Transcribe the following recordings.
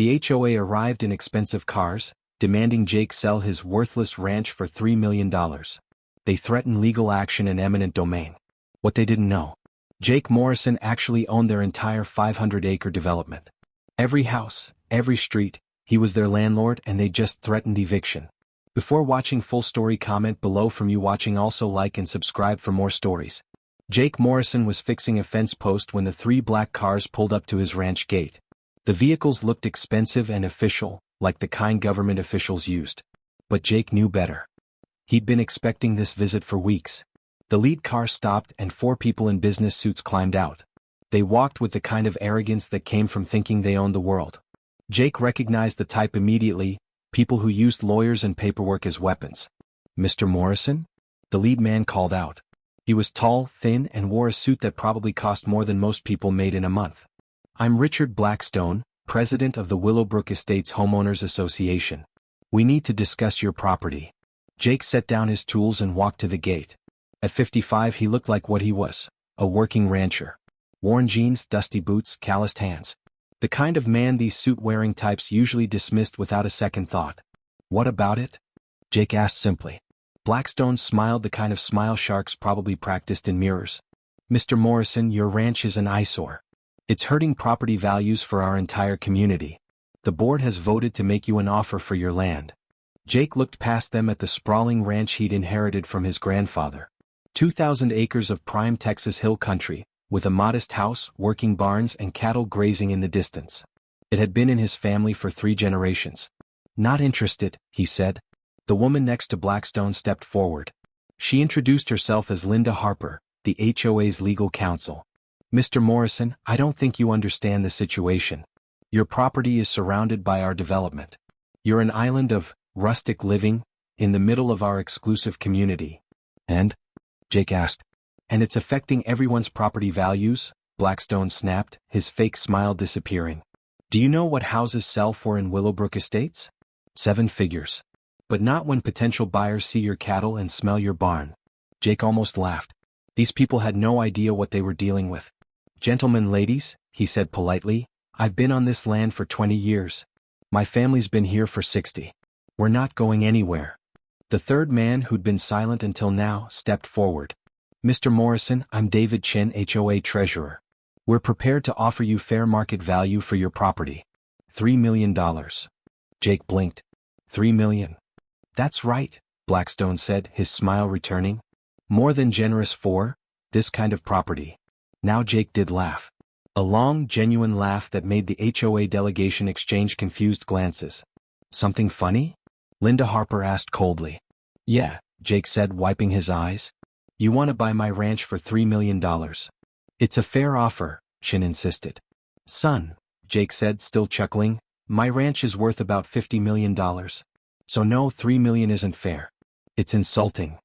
The HOA arrived in expensive cars, demanding Jake sell his worthless ranch for $3 million. They threatened legal action in eminent domain. What they didn't know: Jake Morrison actually owned their entire 500-acre development. Every house, every street, he was their landlord, and they just threatened eviction. Before watching full story, comment below from you watching. Also like and subscribe for more stories. Jake Morrison was fixing a fence post when the 3 black cars pulled up to his ranch gate. The vehicles looked expensive and official, like the kind government officials used. But Jake knew better. He'd been expecting this visit for weeks. The lead car stopped and 4 people in business suits climbed out. They walked with the kind of arrogance that came from thinking they owned the world. Jake recognized the type immediately: people who used lawyers and paperwork as weapons. "Mr. Morrison?" the lead man called out. He was tall, thin, and wore a suit that probably cost more than most people made in a month. "I'm Richard Blackstone, president of the Willowbrook Estates Homeowners Association. We need to discuss your property." Jake set down his tools and walked to the gate. At 55 he looked like what he was: a working rancher. Worn jeans, dusty boots, calloused hands. The kind of man these suit-wearing types usually dismissed without a second thought. "What about it?" Jake asked simply. Blackstone smiled, the kind of smile sharks probably practiced in mirrors. "Mr. Morrison, your ranch is an eyesore. It's hurting property values for our entire community. The board has voted to make you an offer for your land." Jake looked past them at the sprawling ranch he'd inherited from his grandfather. 2,000 acres of prime Texas hill country, with a modest house, working barns, and cattle grazing in the distance. It had been in his family for 3 generations. "Not interested," he said. The woman next to Blackstone stepped forward. She introduced herself as Linda Harper, the HOA's legal counsel. "Mr. Morrison, I don't think you understand the situation. Your property is surrounded by our development. You're an island of rustic living in the middle of our exclusive community." "And?" Jake asked. "And it's affecting everyone's property values," Blackstone snapped, his fake smile disappearing. "Do you know what houses sell for in Willowbrook Estates? 7 figures. But not when potential buyers see your cattle and smell your barn." Jake almost laughed. These people had no idea what they were dealing with. "Gentlemen, ladies," he said politely, "I've been on this land for 20 years. My family's been here for 60. We're not going anywhere." The third man, who'd been silent until now, stepped forward. "Mr. Morrison, I'm David Chin, HOA treasurer. We're prepared to offer you fair market value for your property. $3 million. Jake blinked. $3 million. "That's right," Blackstone said, his smile returning. "More than generous for this kind of property." Now Jake did laugh. A long, genuine laugh that made the HOA delegation exchange confused glances. "Something funny?" Linda Harper asked coldly. "Yeah," Jake said, wiping his eyes. "You want to buy my ranch for $3 million. It's a fair offer," Chin insisted. "Son," Jake said, still chuckling, "my ranch is worth about $50 million. So no, $3 million isn't fair. It's insulting."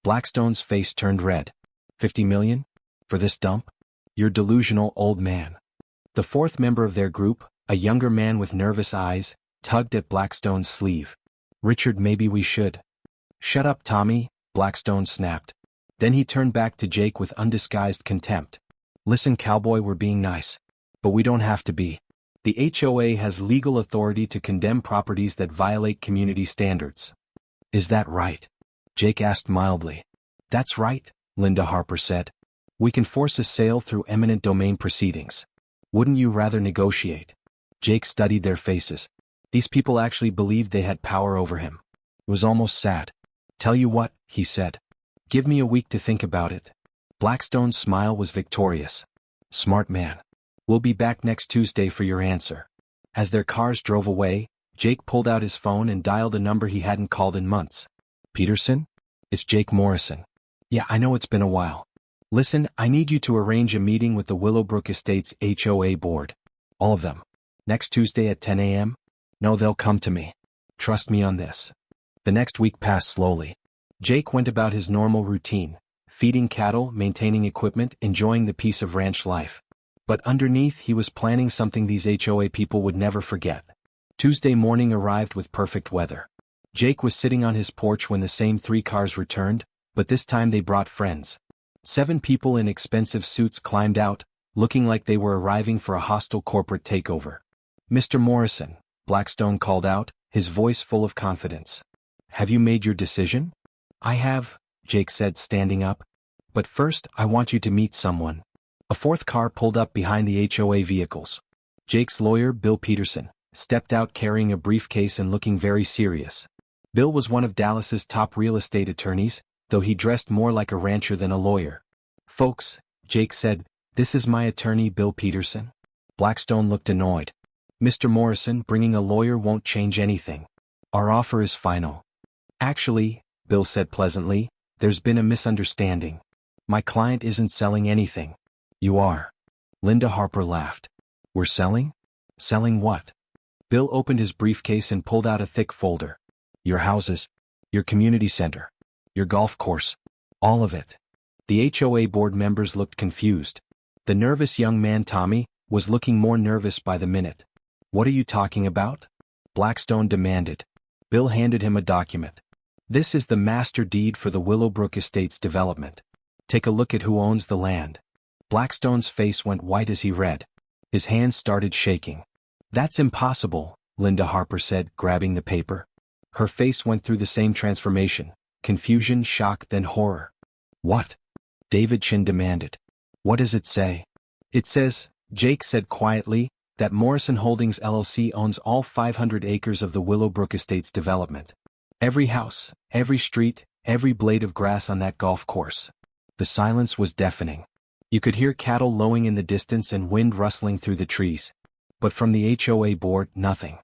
Blackstone's face turned red. "50 million? For this dump? You're delusional, old man." The 4th member of their group, a younger man with nervous eyes, tugged at Blackstone's sleeve. "Richard, maybe we should." "Shut up, Tommy," Blackstone snapped. Then he turned back to Jake with undisguised contempt. "Listen, cowboy, we're being nice. But we don't have to be. The HOA has legal authority to condemn properties that violate community standards." "Is that right?" Jake asked mildly. "That's right," Linda Harper said. "We can force a sale through eminent domain proceedings. Wouldn't you rather negotiate?" Jake studied their faces. These people actually believed they had power over him. It was almost sad. "Tell you what," he said. "Give me a week to think about it." Blackstone's smile was victorious. "Smart man. We'll be back next Tuesday for your answer." As their cars drove away, Jake pulled out his phone and dialed a number he hadn't called in months. "Peterson? It's Jake Morrison. Yeah, I know it's been a while. Listen, I need you to arrange a meeting with the Willowbrook Estates HOA board. All of them. Next Tuesday at 10 a.m.? No, they'll come to me. Trust me on this." The next week passed slowly. Jake went about his normal routine, feeding cattle, maintaining equipment, enjoying the peace of ranch life. But underneath, he was planning something these HOA people would never forget. Tuesday morning arrived with perfect weather. Jake was sitting on his porch when the same 3 cars returned, but this time they brought friends. 7 people in expensive suits climbed out, looking like they were arriving for a hostile corporate takeover. Mr. Morrison, Blackstone called out, his voice full of confidence. Have you made your decision? I have, Jake said, standing up. But first, I want you to meet someone. A fourth car pulled up behind the HOA vehicles. Jake's lawyer, Bill Peterson, stepped out carrying a briefcase and looking very serious. Bill was one of Dallas's top real estate attorneys, though he dressed more like a rancher than a lawyer. Folks, Jake said, this is my attorney, Bill Peterson. Blackstone looked annoyed. Mr. Morrison, bringing a lawyer won't change anything. Our offer is final. Actually, Bill said pleasantly, there's been a misunderstanding. My client isn't selling anything. You are. Linda Harper laughed. We're selling? Selling what? Bill opened his briefcase and pulled out a thick folder. Your houses, your community center, your golf course, all of it. The HOA board members looked confused. The nervous young man Tommy was looking more nervous by the minute. What are you talking about? Blackstone demanded. Bill handed him a document. This is the master deed for the Willowbrook Estates development. Take a look at who owns the land. Blackstone's face went white as he read. His hands started shaking. That's impossible, Linda Harper said, grabbing the paper. Her face went through the same transformation, confusion, shock, then horror. What? David Chin demanded. What does it say? It says, Jake said quietly, that Morrison Holdings LLC owns all 500 acres of the Willowbrook Estates development. Every house, every street, every blade of grass on that golf course. The silence was deafening. You could hear cattle lowing in the distance and wind rustling through the trees. But from the HOA board, nothing.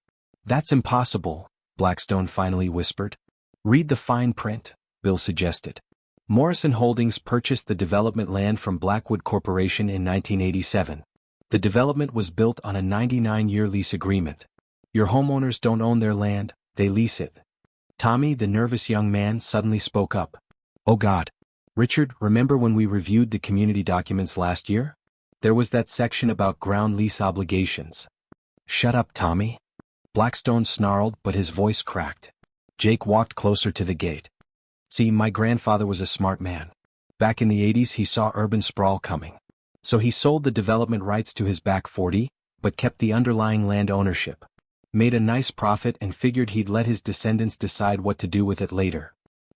That's impossible, Blackstone finally whispered. Read the fine print, Bill suggested. Morrison Holdings purchased the development land from Blackwood Corporation in 1987. The development was built on a 99-year lease agreement. Your homeowners don't own their land, they lease it. Tommy, the nervous young man, suddenly spoke up. Oh God. Richard, remember when we reviewed the community documents last year? There was that section about ground lease obligations. Shut up, Tommy. Blackstone snarled, but his voice cracked. Jake walked closer to the gate. See, my grandfather was a smart man. Back in the 80s he saw urban sprawl coming. So he sold the development rights to his back 40, but kept the underlying land ownership. Made a nice profit and figured he'd let his descendants decide what to do with it later.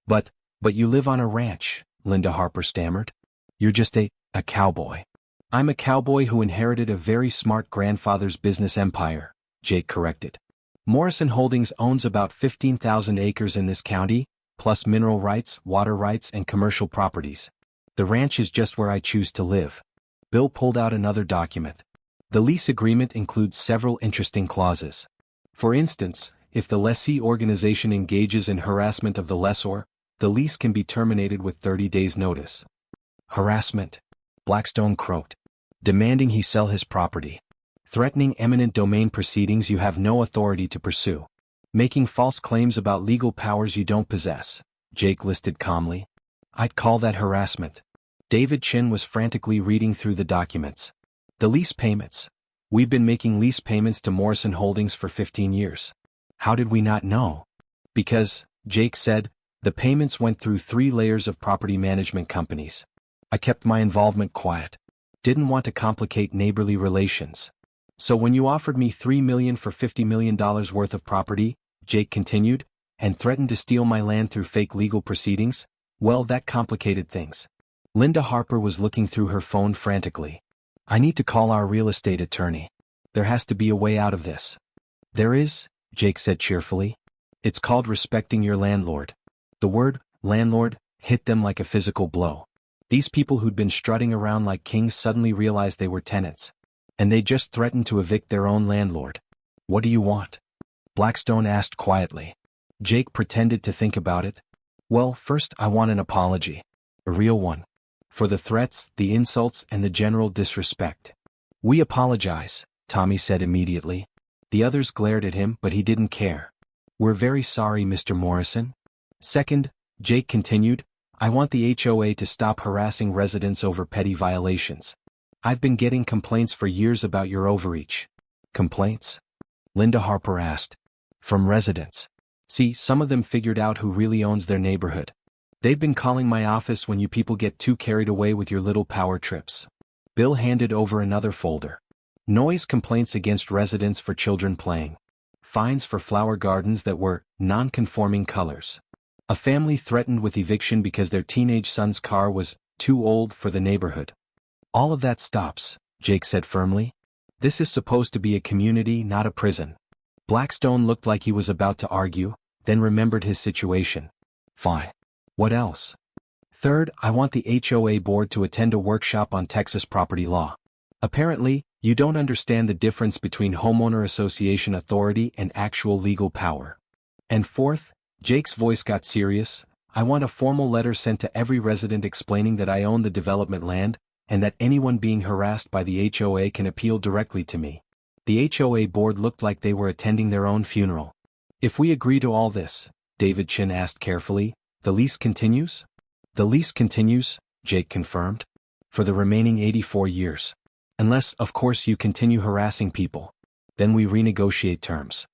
But you live on a ranch, Linda Harper stammered. You're just a cowboy. I'm a cowboy who inherited a very smart grandfather's business empire, Jake corrected. Morrison Holdings owns about 15,000 acres in this county, plus mineral rights, water rights, and commercial properties. The ranch is just where I choose to live. Bill pulled out another document. The lease agreement includes several interesting clauses. For instance, if the lessee organization engages in harassment of the lessor, the lease can be terminated with 30 days' notice. Harassment, Blackstone croaked. Demanding he sell his property. Threatening eminent domain proceedings you have no authority to pursue. Making false claims about legal powers you don't possess, Jake listed calmly. I'd call that harassment. David Chin was frantically reading through the documents. The lease payments. We've been making lease payments to Morrison Holdings for 15 years. How did we not know? Because, Jake said, the payments went through 3 layers of property management companies. I kept my involvement quiet. Didn't want to complicate neighborly relations. So when you offered me $3 million for $50 million worth of property, Jake continued, and threatened to steal my land through fake legal proceedings, well, that complicated things. Linda Harper was looking through her phone frantically. I need to call our real estate attorney. There has to be a way out of this. There is, Jake said cheerfully. It's called respecting your landlord. The word, landlord, hit them like a physical blow. These people who'd been strutting around like kings suddenly realized they were tenants. And they just threatened to evict their own landlord. What do you want? Blackstone asked quietly. Jake pretended to think about it. Well, first I want an apology. A real one. For the threats, the insults, and the general disrespect. We apologize, Tommy said immediately. The others glared at him, but he didn't care. We're very sorry, Mr. Morrison. Second, Jake continued, I want the HOA to stop harassing residents over petty violations. I've been getting complaints for years about your overreach. Complaints? Linda Harper asked. From residents. See, some of them figured out who really owns their neighborhood. They've been calling my office when you people get too carried away with your little power trips. Bill handed over another folder. Noise complaints against residents for children playing. Fines for flower gardens that were non-conforming colors. A family threatened with eviction because their teenage son's car was too old for the neighborhood. All of that stops, Jake said firmly. This is supposed to be a community, not a prison. Blackstone looked like he was about to argue, then remembered his situation. Fine. What else? Third, I want the HOA board to attend a workshop on Texas property law. Apparently, you don't understand the difference between homeowner association authority and actual legal power. And fourth, Jake's voice got serious, I want a formal letter sent to every resident explaining that I own the development land, and that anyone being harassed by the HOA can appeal directly to me. The HOA board looked like they were attending their own funeral. If we agree to all this, David Chin asked carefully, the lease continues? The lease continues, Jake confirmed. For the remaining 84 years. Unless, of course, you continue harassing people. Then we renegotiate terms.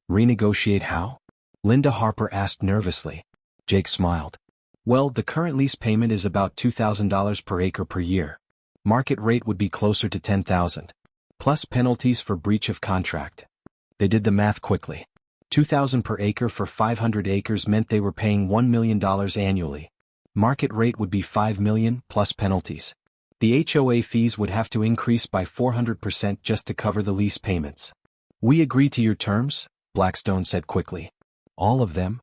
Renegotiate how? Linda Harper asked nervously. Jake smiled. Well, the current lease payment is about $2,000 per acre per year. Market rate would be closer to $10,000. Plus penalties for breach of contract. They did the math quickly. $2,000 per acre for 500 acres meant they were paying $1 million annually. Market rate would be $5 million plus penalties. The HOA fees would have to increase by 400% just to cover the lease payments. We agree to your terms, Blackstone said quickly. All of them?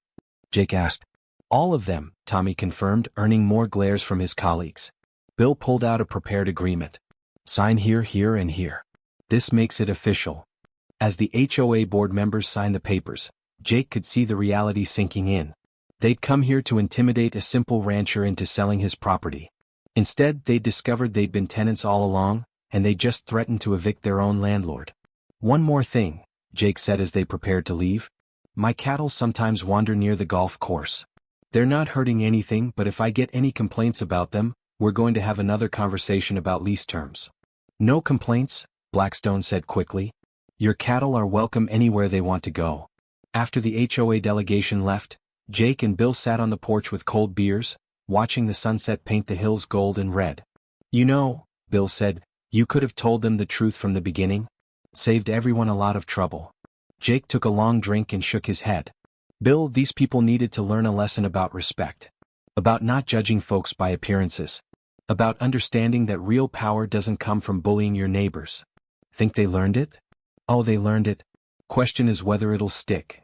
Jake asked. All of them, Tommy confirmed, earning more glares from his colleagues. Bill pulled out a prepared agreement. Sign here, here, and here. This makes it official. As the HOA board members signed the papers, Jake could see the reality sinking in. They'd come here to intimidate a simple rancher into selling his property. Instead, they discovered they'd been tenants all along, and they just threatened to evict their own landlord. One more thing, Jake said as they prepared to leave. My cattle sometimes wander near the golf course. They're not hurting anything, but if I get any complaints about them, we're going to have another conversation about lease terms. No complaints, Blackstone said quickly. Your cattle are welcome anywhere they want to go. After the HOA delegation left, Jake and Bill sat on the porch with cold beers, watching the sunset paint the hills gold and red. You know, Bill said, you could have told them the truth from the beginning. Saved everyone a lot of trouble. Jake took a long drink and shook his head. Bill, these people needed to learn a lesson about respect. About not judging folks by appearances. About understanding that real power doesn't come from bullying your neighbors. Think they learned it? Oh, they learned it. Question is whether it'll stick.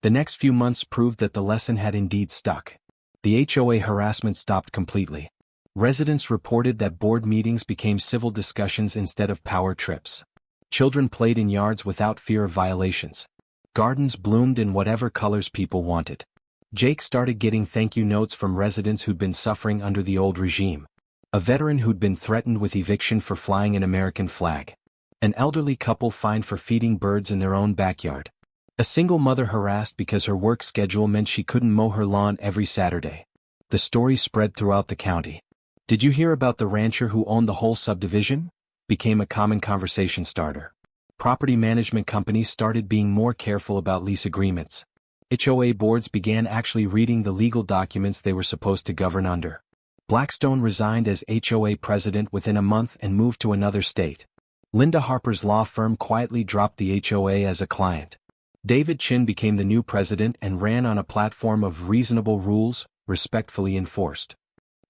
The next few months proved that the lesson had indeed stuck. The HOA harassment stopped completely. Residents reported that board meetings became civil discussions instead of power trips. Children played in yards without fear of violations. Gardens bloomed in whatever colors people wanted. Jake started getting thank you notes from residents who'd been suffering under the old regime. A veteran who'd been threatened with eviction for flying an American flag. An elderly couple fined for feeding birds in their own backyard. A single mother harassed because her work schedule meant she couldn't mow her lawn every Saturday. The story spread throughout the county. Did you hear about the rancher who owned the whole subdivision? Became a common conversation starter. Property management companies started being more careful about lease agreements. HOA boards began actually reading the legal documents they were supposed to govern under. Blackstone resigned as HOA president within a month and moved to another state. Linda Harper's law firm quietly dropped the HOA as a client. David Chin became the new president and ran on a platform of reasonable rules, respectfully enforced.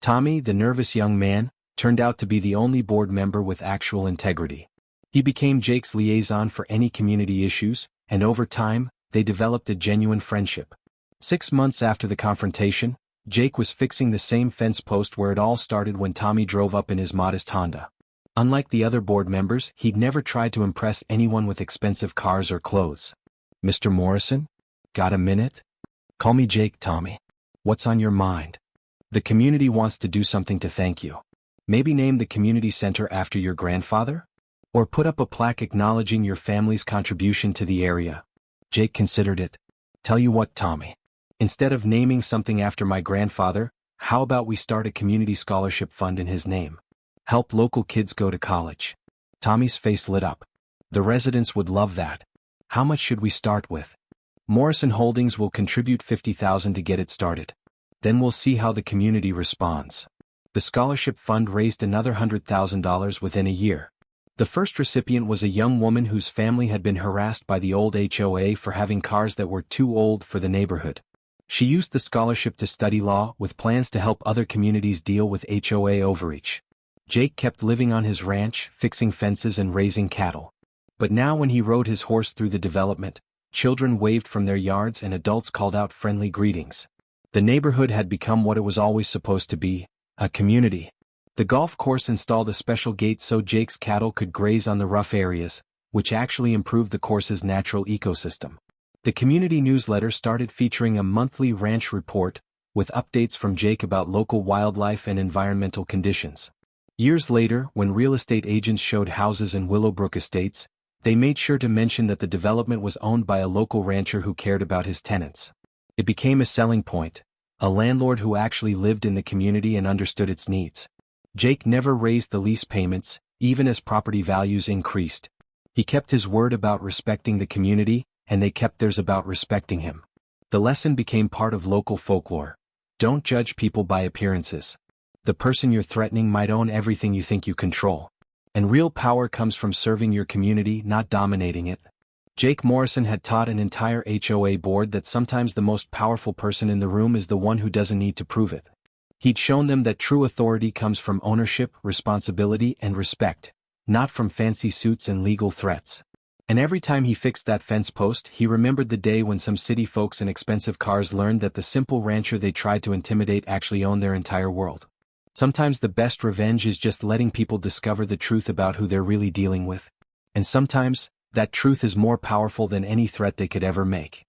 Tommy, the nervous young man, turned out to be the only board member with actual integrity. He became Jake's liaison for any community issues, and over time, they developed a genuine friendship. 6 months after the confrontation, Jake was fixing the same fence post where it all started when Tommy drove up in his modest Honda. Unlike the other board members, he'd never tried to impress anyone with expensive cars or clothes. Mr. Morrison? Got a minute? Call me Jake, Tommy. What's on your mind? The community wants to do something to thank you. Maybe name the community center after your grandfather? Or put up a plaque acknowledging your family's contribution to the area. Jake considered it. Tell you what, Tommy. Instead of naming something after my grandfather, how about we start a community scholarship fund in his name? Help local kids go to college. Tommy's face lit up. The residents would love that. How much should we start with? Morrison Holdings will contribute $50,000 to get it started. Then we'll see how the community responds. The scholarship fund raised another $100,000 within a year. The first recipient was a young woman whose family had been harassed by the old HOA for having cars that were too old for the neighborhood. She used the scholarship to study law with plans to help other communities deal with HOA overreach. Jake kept living on his ranch, fixing fences and raising cattle. But now when he rode his horse through the development, children waved from their yards and adults called out friendly greetings. The neighborhood had become what it was always supposed to be, a community. The golf course installed a special gate so Jake's cattle could graze on the rough areas, which actually improved the course's natural ecosystem. The community newsletter started featuring a monthly ranch report, with updates from Jake about local wildlife and environmental conditions. Years later, when real estate agents showed houses in Willowbrook Estates, they made sure to mention that the development was owned by a local rancher who cared about his tenants. It became a selling point, a landlord who actually lived in the community and understood its needs. Jake never raised the lease payments, even as property values increased. He kept his word about respecting the community, and they kept theirs about respecting him. The lesson became part of local folklore. Don't judge people by appearances. The person you're threatening might own everything you think you control. And real power comes from serving your community, not dominating it. Jake Morrison had taught an entire HOA board that sometimes the most powerful person in the room is the one who doesn't need to prove it. He'd shown them that true authority comes from ownership, responsibility, and respect, not from fancy suits and legal threats. And every time he fixed that fence post, he remembered the day when some city folks in expensive cars learned that the simple rancher they tried to intimidate actually owned their entire world. Sometimes the best revenge is just letting people discover the truth about who they're really dealing with. And sometimes, that truth is more powerful than any threat they could ever make.